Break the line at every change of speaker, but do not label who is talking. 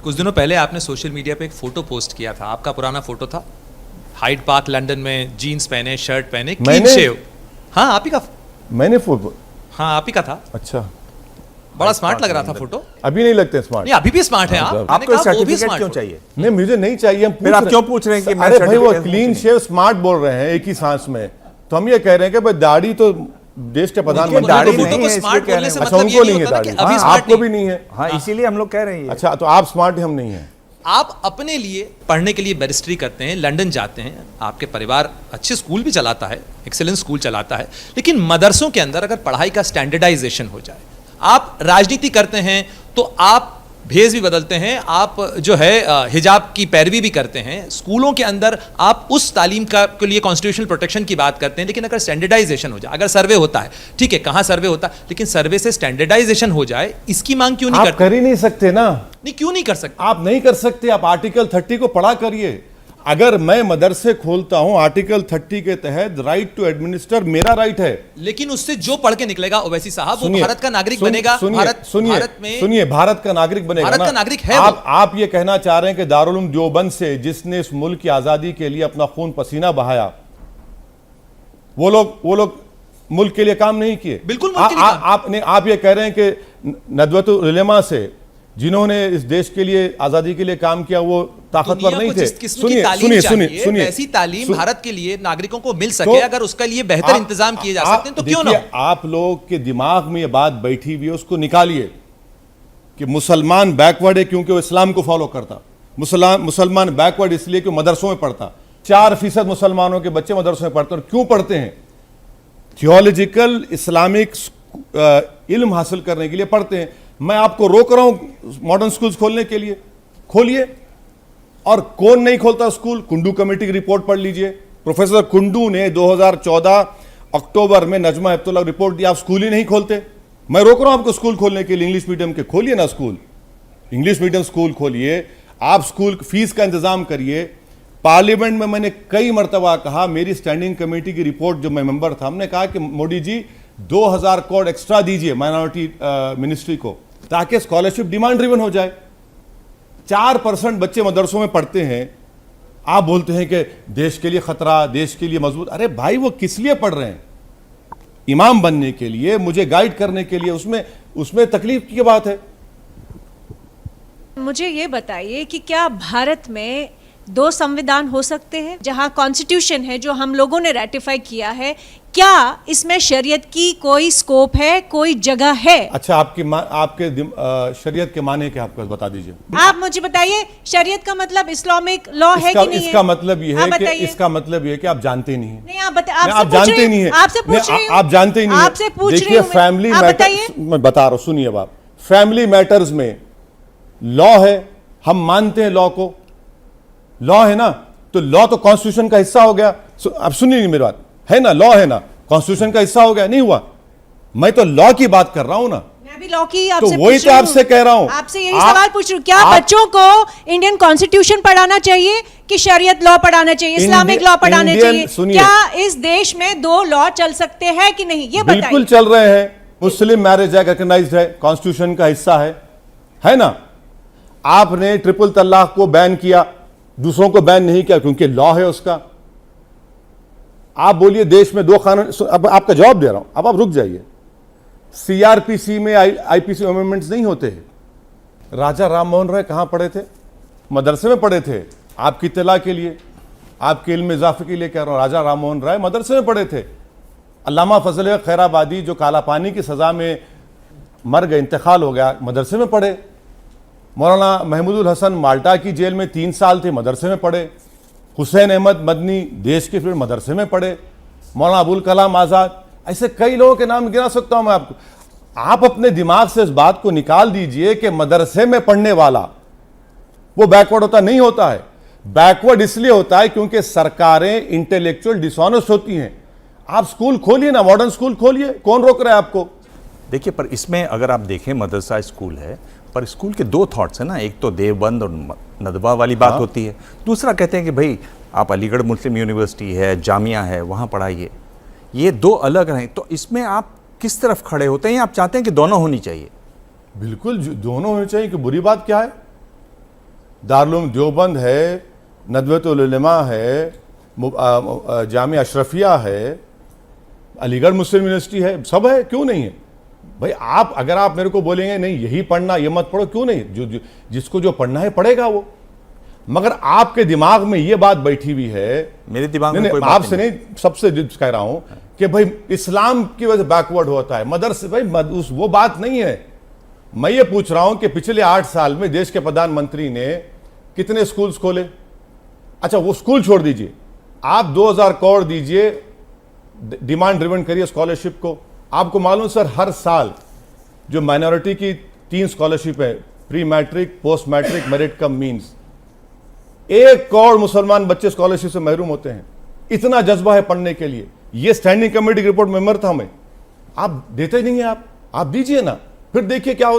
कुछ दिनों पहले आपने सोशल मीडिया पे एक फ़ोटो पोस्ट किया था, आपका पुराना फ़ोटो था, हाइड पार्क लंदन में जीन्स पहने, शर्ट पहने, क्लीन शेव। हाँ आप ही का।
मैंने फोटो।
हाँ आप ही का था।
अच्छा,
बड़ा स्मार्ट लग रहा था फोटो।
अभी नहीं लगते स्मार्ट।
नहीं अभी भी स्मार्ट है आप।
आपको सर्टिफिकेट क्यों चाहिए?
नहीं मुझे नहीं चाहिए। हम
फिर आप क्यों पूछ रहे हैं कि मैं
अरे भाई वो
certificate
क्लीन शेव स्मार्ट बोल रहे हैं एक ही सांस में, तो हम ये कह रहे हैं कि भाई दाढ़ी तो देश के प्रधानमंत्री
दाढ़ी
को
नहीं है,
स्मार्ट
इसलिए
बोलने से
अच्छा
मतलब ये
उनको
नहीं
नहीं है
होता
दाढ़ी,
कि अभी
हाँ, आपको भी नहीं है।
हाँ इसीलिए हम लोग कह रहे हैं।
अच्छा तो आप स्मार्ट हैं, हम नहीं हैं।
आप अपने लिए पढ़ने के लिए बैरिस्ट्री करते हैं, लंदन जाते हैं, आपके परिवार अच्छे स्कूल भी चलाता है, एक्सेलेंट स्कूल चलाता है, लेकिन मदरसों के अंदर अगर पढ़ाई का स्टैंडर्डाइजेशन हो जाए, आप राजनीति करते हैं तो आप भेष भी बदलते हैं, आप जो है हिजाब की पैरवी भी करते हैं, स्कूलों के अंदर आप उस तालीम का के लिए कॉन्स्टिट्यूशनल प्रोटेक्शन की बात करते हैं, लेकिन अगर स्टैंडर्डाइजेशन हो जाए, अगर सर्वे होता है, ठीक है कहाँ सर्वे होता है, लेकिन सर्वे से स्टैंडर्डाइजेशन हो जाए, इसकी मांग क्यों नहीं
आप
करते?
कर ही नहीं सकते ना।
नहीं क्यों नहीं कर सकते?
आप नहीं कर सकते। आप आर्टिकल 30 को पढ़ा करिए। अगर मैं मदरसे खोलता हूं आर्टिकल 30 के तहत राइट टू एडमिनिस्टर मेरा राइट है,
लेकिन उससे जो पढ़ के निकलेगा ओवैसी साहब वो भारत का नागरिक बनेगा।
सुनिए भारत का नागरिक बनेगा।
भारत का नागरिक है
आप ये कहना चाह रहे हैं कि दारुल उलूम देवबंद से जिसने इस मुल्क की आजादी के लिए अपना खून पसीना बहाया, वो लोग मुल्क के लिए काम नहीं किए।
बिल्कुल मुल्क के लिए काम।
आप ये कह रहे हैं कि नदवतुल उलमा से जिन्होंने इस देश के लिए आजादी के लिए काम किया वो ताकतवर नहीं थे।
सुनिए ऐसी तालीम भारत के लिए नागरिकों को मिल सके, अगर उसके लिए बेहतर इंतजाम किए जा सकते हैं तो क्यों ना?
आप लोग के दिमाग में ये बात बैठी हुई है, उसको निकालिए कि मुसलमान बैकवर्ड है क्योंकि वो इस्लाम को फॉलो करता। मुसलमान बैकवर्ड इसलिए कि मदरसों में पढ़ता। 4% मुसलमानों के बच्चे मदरसों में पढ़ते और क्यों पढ़ते हैं? थियोलॉजिकल इस्लामिक इल्म हासिल करने के लिए पढ़ते हैं। मैं आपको रोक रहा हूं मॉडर्न स्कूल्स खोलने के लिए, खोलिए। और कौन नहीं खोलता स्कूल? कुंडू कमेटी की रिपोर्ट पढ़ लीजिए। प्रोफेसर कुंडू ने 2014 अक्टूबर में नजमा हेपतुल्लाह रिपोर्ट दी, आप स्कूल ही नहीं खोलते। मैं रोक रहा हूं आपको स्कूल खोलने के लिए, इंग्लिश मीडियम के खोलिए ना स्कूल, इंग्लिश मीडियम स्कूल खोलिए। आप स्कूल फीस का इंतजाम करिए। पार्लियामेंट में मैंने कई मरतबा कहा, मेरी स्टैंडिंग कमेटी की रिपोर्ट जो मैं मेंबर था, हमने कहा कि मोदी जी 2000 करोड़ एक्स्ट्रा दीजिए माइनॉरिटी मिनिस्ट्री को, ताकि स्कॉलरशिप डिमांड ड्रिवन हो जाए। 4% बच्चे मदरसों में पढ़ते हैं, आप बोलते हैं कि देश के लिए खतरा, देश के लिए मजबूत। अरे भाई वो किस लिए पढ़ रहे हैं? इमाम बनने के लिए, मुझे गाइड करने के लिए। उसमें तकलीफ की बात है।
मुझे ये बताइए कि क्या भारत में 2 संविधान हो सकते हैं? जहां कॉन्स्टिट्यूशन है जो हम लोगों ने रेटिफाई किया है, क्या इसमें शरीयत की कोई स्कोप है, कोई जगह है?
अच्छा आपके शरीयत के माने क्या आपको बता दीजिए।
आप मुझे बताइए, शरीयत का मतलब इस्लामिक लॉ है कि नहीं?
इसका मतलब ये है कि इसका मतलब ये है कि आप जानते नहीं है।
नहीं आप
जानते नहीं है।
आपसे पूछ रही हूं,
आप जानते ही नहीं है।
आपसे पूछ रही
देखिए
हूं,
फैमिली
आप
मैटर,
बताइए।
मैं बता रहा हूं, सुनिए आप। फैमिली मैटर्स में लॉ है, हम मानते हैं लॉ को। लॉ है ना, तो लॉ तो कॉन्स्टिट्यूशन का हिस्सा हो गया। अब सुनिए मेरी बात, है ना, लॉ है ना, कॉन्स्टिट्यूशन का हिस्सा हो गया, नहीं हुआ? मैं तो लॉ की बात कर रहा हूं ना।
मैं भी लॉ की आपसे
तो वही तो आपसे कह रहा हूं।
आपसे यही सवाल पूछ रही हूं, क्या बच्चों को इंडियन कॉन्स्टिट्यूशन पढ़ाना चाहिए कि शरीयत लॉ पढ़ाना चाहिए, इस्लामिक लॉ पढ़ाना चाहिए? क्या इस देश में 2 लॉ चल सकते हैं कि नहीं, ये बताइए।
बिल्कुल चल रहे हैं। मुस्लिम मैरिज एक्ट रिकॉग्नाइज्ड है, कॉन्स्टिट्यूशन का हिस्सा है ना। आपने ट्रिपल तलाक को बैन किया, दूसरों को बैन नहीं किया क्योंकि लॉ है उसका। आप बोलिए देश में 2 कानून, अब आपका जवाब दे रहा हूं, अब आप रुक जाइए। सीआरपीसी में आईपीसी अमेंडमेंट्स नहीं होते हैं। राजा राम मोहन राय कहां पढ़े थे? मदरसे में पढ़े थे। आपकी इत्तला के लिए, आपके इल्म इजाफे के लिए कह रहा हूं, राजा राम मोहन राय मदरसे में पढ़े थे। अल्लामा फजल खैराबादी जो काला पानी की सजा में मर गए, इंतकाल हो गया, मदरसे में पढ़े। मौलाना महमूदुल हसन माल्टा की जेल में 3 साल थे, मदरसे में पढ़े। हुसैन अहमद मदनी देश के फिर मदरसे में पढ़े। मौलाना अबुल कलाम आज़ाद, ऐसे कई लोगों के नाम गिना सकता हूं मैं आपको। आप अपने दिमाग से इस बात को निकाल दीजिए कि मदरसे में पढ़ने वाला वो बैकवर्ड होता नहीं होता है। बैकवर्ड इसलिए होता है क्योंकि सरकारें इंटेलेक्चुअल डिसऑनेस्ट होती हैं। आप स्कूल खोलिए ना, मॉडर्न स्कूल खोलिए, कौन रोक रहा है आपको?
देखिए, पर इसमें अगर आप देखें मदरसा स्कूल है, पर स्कूल के 2 थॉट्स है ना। एक तो देवबंद और नदवा वाली बात होती है, दूसरा कहते हैं कि भाई आप अलीगढ़ मुस्लिम यूनिवर्सिटी है, जामिया है, वहाँ पढ़ाइए। ये 2 अलग हैं। तो इसमें आप किस तरफ खड़े होते हैं? आप चाहते हैं कि दोनों होनी चाहिए?
बिल्कुल दोनों होनी चाहिए, कि बुरी बात क्या है? दारुल देवबंद है, नदवतुल उलमा है, जामिया अशरफिया है, अलीगढ़ मुस्लिम यूनिवर्सिटी है, सब है, क्यों नहीं है भाई? आप अगर आप मेरे को बोलेंगे नहीं यही पढ़ना, ये मत पढ़ो, क्यों नहीं? जिसको जो पढ़ना है पढ़ेगा वो। मगर आपके दिमाग में ये बात बैठी हुई है,
मेरे दिमाग में कोई बात
आपसे नहीं, सबसे कह रहा हूं कि भाई इस्लाम की वजह से बैकवर्ड होता है मदरसे, भाई वो बात नहीं है। मैं ये पूछ रहा हूं कि पिछले 8 साल में देश के प्रधानमंत्री ने कितने स्कूल्स खोले? अच्छा वो स्कूल छोड़ दीजिए, आप 2000 करोड़ दीजिए, डिमांड ड्रिवन करिए स्कॉलरशिप को। आपको मालूम सर, हर साल जो माइनॉरिटी की 3 स्कॉलरशिप है, pre matric, post matric, merit cum means, 1 crore मुसलमान बच्चे स्कॉलरशिप से महरूम होते हैं। इतना जज्बा है पढ़ने के लिए। ये स्टैंडिंग कमेटी की रिपोर्ट मेंबर था मैं। आप देते नहीं हैं, आप दीजिए ना, फिर देखिए क्या होता है।